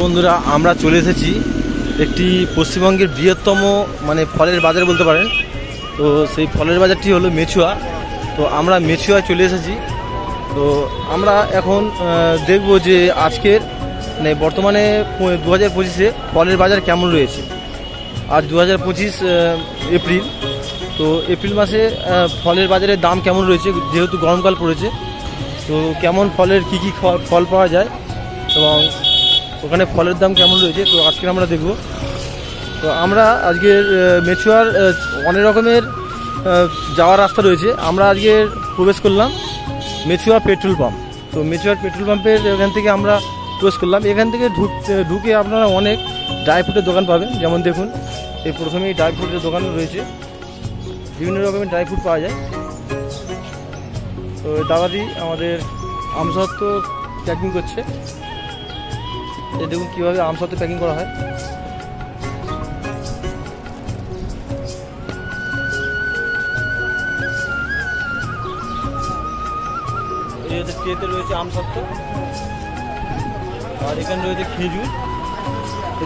বন্ধুরা আমরা চলে এসেছি একটি পশ্চিমবঙ্গের বৃহত্তম মানে ফলের বাজার বলতে পারেন। তো সেই ফলের বাজারটি হলো মেচুয়া। তো আমরা মেচুয়ায় চলে এসেছি। তো আমরা এখন দেখব যে আজকের মানে বর্তমানে 2025-এ ফলের বাজার কেমন রয়েছে। আর 2025 এপ্রিল, তো এপ্রিল মাসে ফলের বাজারের দাম কেমন রয়েছে, যেহেতু গরমকাল পড়েছে। তো কেমন ফলের কী কী ফল পাওয়া যায় এবং ওখানে ফলের দাম কেমন রয়েছে, তো আজকে আমরা দেখব। তো আমরা আজকে মেচুয়ার অনেক রকমের যাওয়ার রাস্তা রয়েছে। আমরা আজকে প্রবেশ করলাম মেচুয়া পেট্রোল পাম্প। তো মেচুয়ার পেট্রোল পাম্পের এখান থেকে আমরা প্রবেশ করলাম। এখান থেকে ঢুকে আপনারা অনেক ড্রাই ফ্রুটের দোকান পাবেন। যেমন দেখুন, এই প্রথমেই ড্রাই ফ্রুটের দোকান রয়েছে, বিভিন্ন রকমের ড্রাই ফ্রুট পাওয়া যায়। তো দাদাদি আমাদের আমসত্ত্ব প্যাকিং করছে। এই দেখুন কীভাবে আমসত্ত্ব প্যাকিং করা হয়। এই হচ্ছে ট্রেতে রয়েছে আমসত্ত্ব, আর এখানে রয়েছে খেজুর।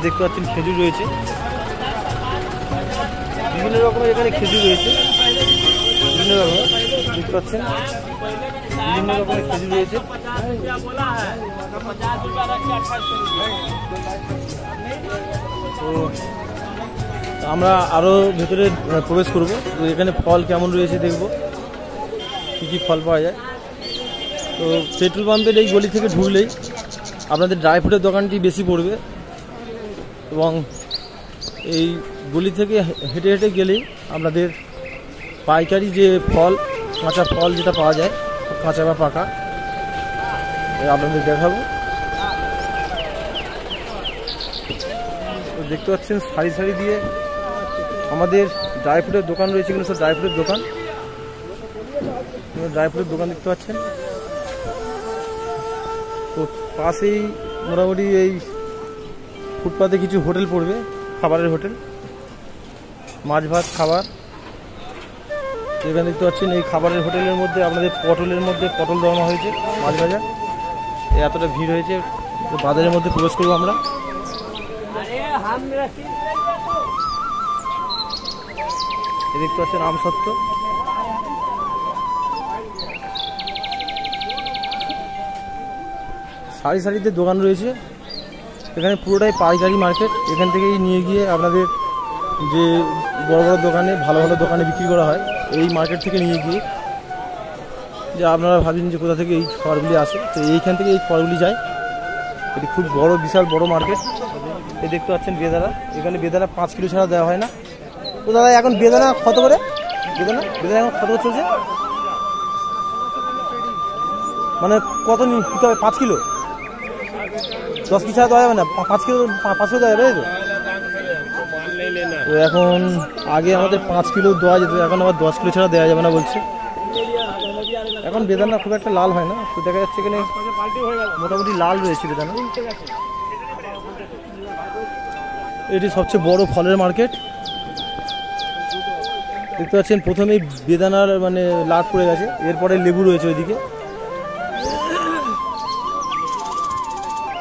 দেখতে পাচ্ছেন খেজুর রয়েছে, বিভিন্ন রকমের এখানে খেজুর রয়েছে, বিভিন্ন রকমের দেখতে পাচ্ছেন, বিভিন্ন রকমের খেজুর রয়েছে। তো আমরা আরও ভেতরে প্রবেশ করব। তো এখানে ফল কেমন রয়েছে দেখব, কী কী ফল পাওয়া যায়। তো পেট্রোল পাম্পের এই গলি থেকে ঢুকলেই আপনাদের ড্রাই ফ্রুটের দোকানটি বেশি পড়বে, এবং এই গলি থেকে হেঁটে হেঁটে গেলেই আপনাদের পাইকারি যে ফল, কাঁচা ফল যেটা পাওয়া যায়, কাঁচা বা পাকা, আপনাদের দেখাবো। দেখতে পাচ্ছেন সারি সারি দিয়ে আমাদের ড্রাই ফ্রুটের দোকান রয়েছে। এগুলো সব ড্রাই ফ্রুটের দোকান, ড্রাই ফ্রুটের দোকান দেখতে পাচ্ছেন। তো পাশেই মোটামুটি এই ফুটপাতে কিছু হোটেল পড়বে, খাবারের হোটেল, মাছ ভাত খাবার। এখানে দেখতে পাচ্ছেন এই খাবারের হোটেলের মধ্যে আপনাদের পটলের মধ্যে পটল দেওয়া হয়েছে, মাছ ভাজা। এতটা ভিড় হয়েছে, তো বাজারের মধ্যে প্রবেশ করবো আমরা। দেখতে পাচ্ছেন আমসত্ত্ব। সারি সারিতে দোকান রয়েছে, এখানে পুরোটাই পাইকারি মার্কেট। এখান থেকেই নিয়ে গিয়ে আপনাদের যে বড় বড় দোকানে, ভালো ভালো দোকানে বিক্রি করা হয়। এই মার্কেট থেকে নিয়ে গিয়ে, যে আপনারা ভাবেন যে কোথা থেকে এই ফলগুলি আসে, তো এইখান থেকে এই ফলগুলি যায়। এটি খুব বড়, বিশাল বড় মার্কেট। এই দেখতে পাচ্ছেন বেদানা। এখানে বেদানা 5 কিলো ছাড়া দেওয়া হয় না। তো দাদা এখন বেদানা কত করে? বেদানা এখন কত করে চলছে? মানে কত নিতে হবে? 5 কিলো? 10 কিলো ছাড়া দেওয়া যাবে না? 5 কিলো দেওয়া যাবে, তাই তো? তো এখন আগে আমাদের 5 কিলো দেওয়া যেত, এখন আবার 10 কিলো ছাড়া দেওয়া যাবে না বলছে। এখন বেদানা খুব একটা লাল হয় না, তো দেখা যাচ্ছে এখানে মোটামুটি লাল রয়েছে বেদানা। এটি সবচেয়ে বড় ফলের মার্কেট। দেখতে পাচ্ছেন প্রথমেই বেদানার মানে লাট পড়ে গেছে, এরপরে লেবু রয়েছে ওইদিকে।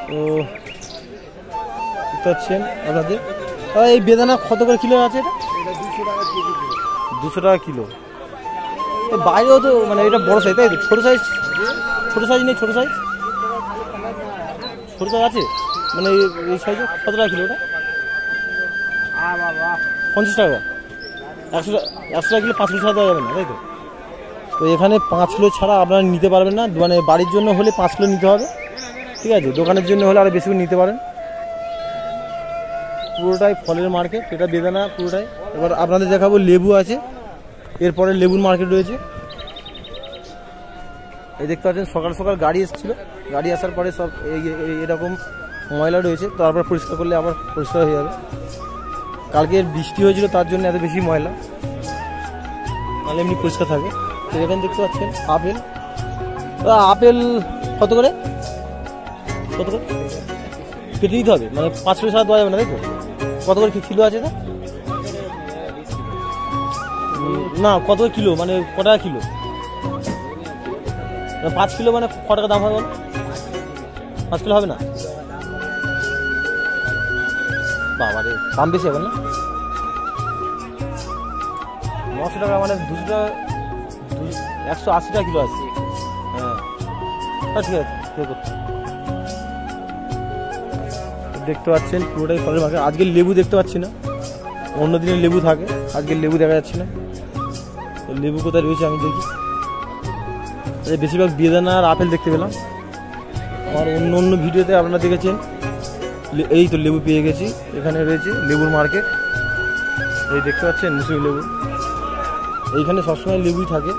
তো দেখতে পাচ্ছেন আপনাদের এই বেদানা কত করে কিলো আছে? এটা 200 টাকা কিলো। বাইরেও তো মানে এটা বড় সাইজ, তাই তো? ছোটো সাইজ নেই? ছোটো সাইজ আছে মানে এই সাইজে কত টাকা কিলো? ওটা 50 টাকা। 100 টাকা কিলো 5 কিলো ছাড়া দেওয়া যাবে না, তাই তো? তো এখানে 5 কিলো ছাড়া আপনারা নিতে পারবেন না। মানে বাড়ির জন্য হলে 5 কিলো নিতে হবে, ঠিক আছে? দোকানের জন্য হলে আরও বেশি করে নিতে পারেন। পুরোটাই ফলের মার্কেট, এটা বেদানা পুরোটাই। এবার আপনাদের দেখাবো লেবু আছে, এরপরে লেবুর মার্কেট রয়েছে। এই দেখতে পাচ্ছেন সকাল সকাল গাড়ি এসেছিল, গাড়ি আসার পরে সব এরকম ময়লা রয়েছে, তারপর পরিষ্কার করলে আবার পরিষ্কার হয়ে যাবে। কালকে বৃষ্টি হয়েছিল, তার জন্য এত বেশি ময়লা, নাহলে এমনি পরিষ্কার থাকে। তো এখানে দেখতে পাচ্ছেন আপেল কত করে কেটে নিতে হবে? মানে 5 কিলো ছাড়া দেওয়া যাবে না, তাই তো? কত করে কিলো আছে? না কত কিলো মানে ক টাকা কিলো? 5 কিলো মানে ক টাকা দাম হবে? 5 কিলো হবে না? বাবারে দাম বেশি হবে না? 900 টাকা মানে 200 টাকা, 180 টাকা কিলো আছে। হ্যাঁ ঠিক আছে, দেখতে পাচ্ছেন পুরোটাই ফলের মার্কেট। আজকে লেবু দেখতে পাচ্ছি না, অন্য দিনের লেবু থাকে, আজকে লেবু দেখা যাচ্ছে না। লেবু কোথায় রয়েছে আমি দেখি। বেশিরভাগ বেদানা আর আপেল দেখতে পেলাম। আমার অন্য ভিডিওতে আপনারা দেখেছেন। এই তো লেবু পেয়ে গেছি, এখানে রয়েছে লেবুর মার্কেট। এই দেখতে পাচ্ছেন মুসুরি লেবু, এইখানে সবসময় লেবুই থাকে।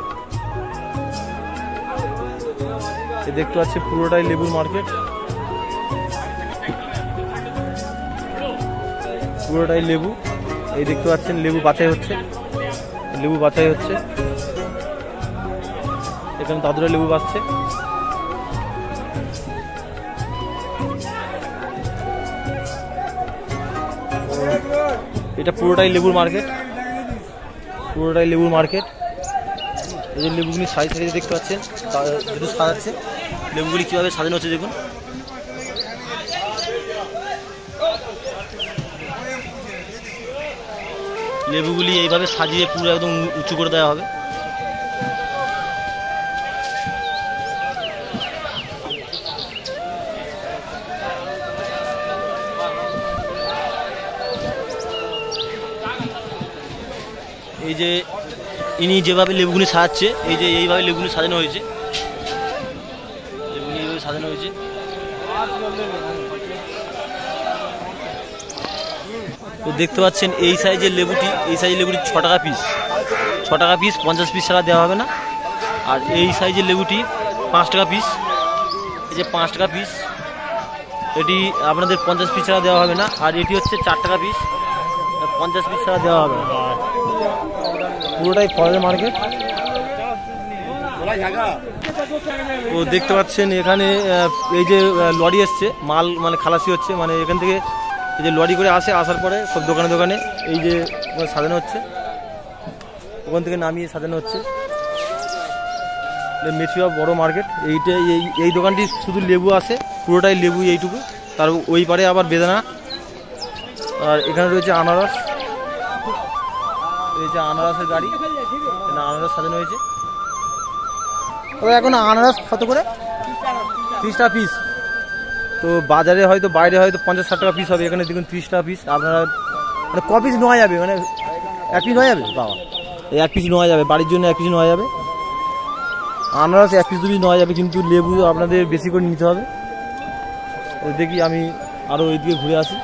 এই দেখতে পাচ্ছি পুরোটাই লেবুর মার্কেট, পুরোটাই লেবু। এই দেখতে পাচ্ছেন লেবু বাছাই হচ্ছে, লেবু বাছাই হচ্ছে। এখানে দাদুরা লেবু বাছছে। এটা পুরোটাই লেবুর মার্কেট, পুরোটাই লেবুর মার্কেট। এই যে লেবুগুলি সাইজ সাইজে দেখতে পাচ্ছেন, যেহেতু সাজাচ্ছে লেবুগুলি কীভাবে সাজানো হচ্ছে দেখুন। লেবুগুলি এইভাবে সাজিয়ে পুরো একদম উঁচু করে দেওয়া হবে। এই যে ইনি যেভাবে লেবুগুলি সাজাচ্ছে, এই যে এইভাবে লেবুগুলি সাজানো হয়েছে, লেবুগুলি এইভাবে সাজানো হয়েছে। তো দেখতে পাচ্ছেন এই সাইজের লেবুটি, এই সাইজের লেবুটি 6 টাকা পিস, 6 টাকা পিস, 50 পিস ছাড়া দেওয়া হবে না। আর এই সাইজের লেবুটি 5 টাকা পিস, এই যে 5 টাকা পিস, এটি আপনাদের 50 পিস ছাড়া দেওয়া হবে না। আর এটি হচ্ছে 4 টাকা পিস, 50 পিস ছাড়া দেওয়া হবে না। পুরোটাই ফলের মার্কেট। তো দেখতে পাচ্ছেন এখানে এই যে লরি এসছে, মাল মানে খালাসি হচ্ছে, মানে এখান থেকে এই যে লরি করে আসার পরে সব দোকানে দোকানে এই যে সাজানো হচ্ছে, ওখান থেকে নামিয়ে সাজানো হচ্ছে। মেচুয়া বড় মার্কেট। এই দোকানটি শুধু লেবু আসে, পুরোটাই লেবু এইটুকু। তার ওই পারে আবার বেদানা, আর এখানে রয়েছে আনারস, এই যে আনারসের গাড়ি, আনারস সাজানো হয়েছে। তবে এখন আনারস কত করে? 30 টাকা পিস। তো বাজারে হয়তো বাইরে হয়তো 50-60 টাকা পিস হবে, এখানে দেখুন 30 টাকা পিস। আপনারা মানে ক পিস নেওয়া যাবে? মানে 1 পিস নেওয়া যাবে? বাবা, এই 1 পিস নেওয়া যাবে, বাড়ির জন্য 1 পিস নেওয়া যাবে। আনারস 1 পিস 2 পিস নেওয়া যাবে, কিন্তু লেবু আপনাদের বেশি করে নিতে হবে। দেখি আমি আরও ওইদিকে ঘুরে আসি।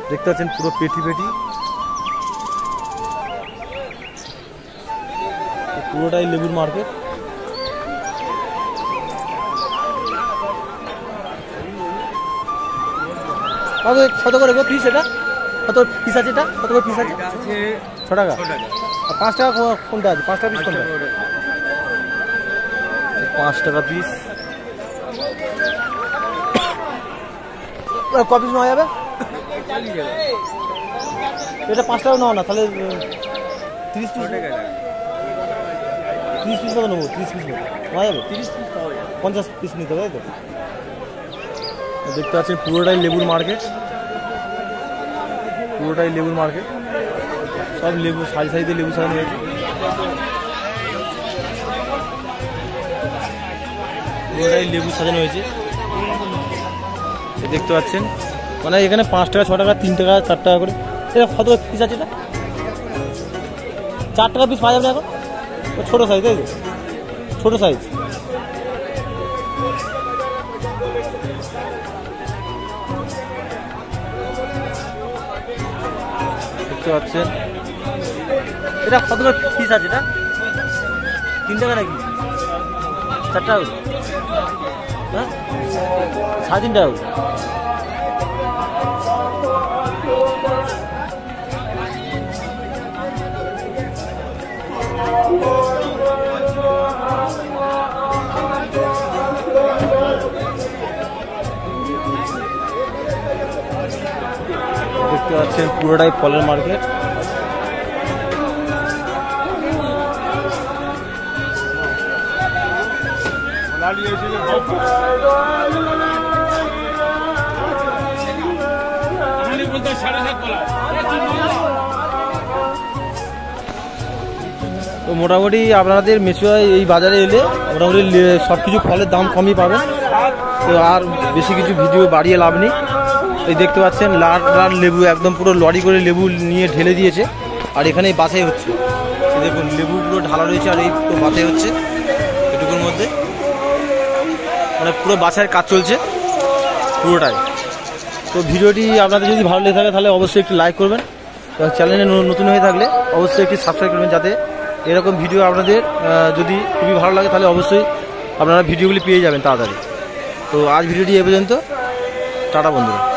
দেখতে পাচ্ছেন পুরো পেটি পেটি, পুরোটাই লেবুর মার্কেট। কত করে গো পিস? এটা কত পিস আছে? এটা কত করে পিস আছে? 6 টাকা। আর 5 টাকা কোনটা আছে? 5 টাকা পিস কোনটা? 5 টাকা পিস। ক পিস নেওয়া যাবে? এটা 5 টাকা নেওয়া না, তাহলে 30 পিস, 30 পিস মতো নেবো। 30 পিস নেওয়া যাবে? 30 পিস 50 পিস নিতে হবে, তাই তো? দেখতে পাচ্ছেন পুরোটাই লেবুর মার্কেট, পুরোটাই লেবুর মার্কেট। সব লেবু সাইজে লেবু সাজানো হয়েছে। পুরোটাই লেবু সাজানো হয়েছে, দেখতে পাচ্ছেন। মানে এখানে 5 টাকা, 6 টাকা, 3 টাকা, 4 টাকা করে। এটা কত পিস আছে? এটা 4 টাকা পিস পাওয়া যাবে এখন? ছোটো সাইজ, তাই তো? ছোটো সাইজ। দেখতে পাচ্ছেন এটা কত করে পিস আছে? এটা 3 টাকা নাকি 4 টাকা? হ্যাঁ, 3.5 টাকা। দেখতে পাচ্ছেন পুরোটাই ফলের মার্কেট। তো মোটামুটি আপনাদের মেচুয়ায় এই বাজারে এলে মোটামুটি সব কিছু ফলের দাম কমই পাবেন। তো আর বেশি কিছু ভিডিও বাড়িয়ে লাভ নেই। এই দেখতে পাচ্ছেন লাল লাল লেবু, একদম পুরো লরি করে লেবু নিয়ে ঢেলে দিয়েছে। আর এখানে বাছাই হচ্ছে, দেখুন লেবু পুরো ঢালা রয়েছে আর এই পুরো বাছাই হচ্ছে এটুকুর মধ্যে, মানে পুরো বাছাইয়ের কাজ চলছে পুরোটাই। তো ভিডিওটি আপনাদের যদি ভালো লেগে থাকে তাহলে অবশ্যই একটি লাইক করবেন এবং চ্যানেলে নতুন হয়ে থাকলে অবশ্যই একটি সাবস্ক্রাইব করবেন, যাতে এরকম ভিডিও আপনাদের যদি খুবই ভালো লাগে তাহলে অবশ্যই আপনারা ভিডিওগুলি পেয়ে যাবেন তাড়াতাড়ি। তো আজ ভিডিওটি এ পর্যন্ত, টাটা বন্ধুরা।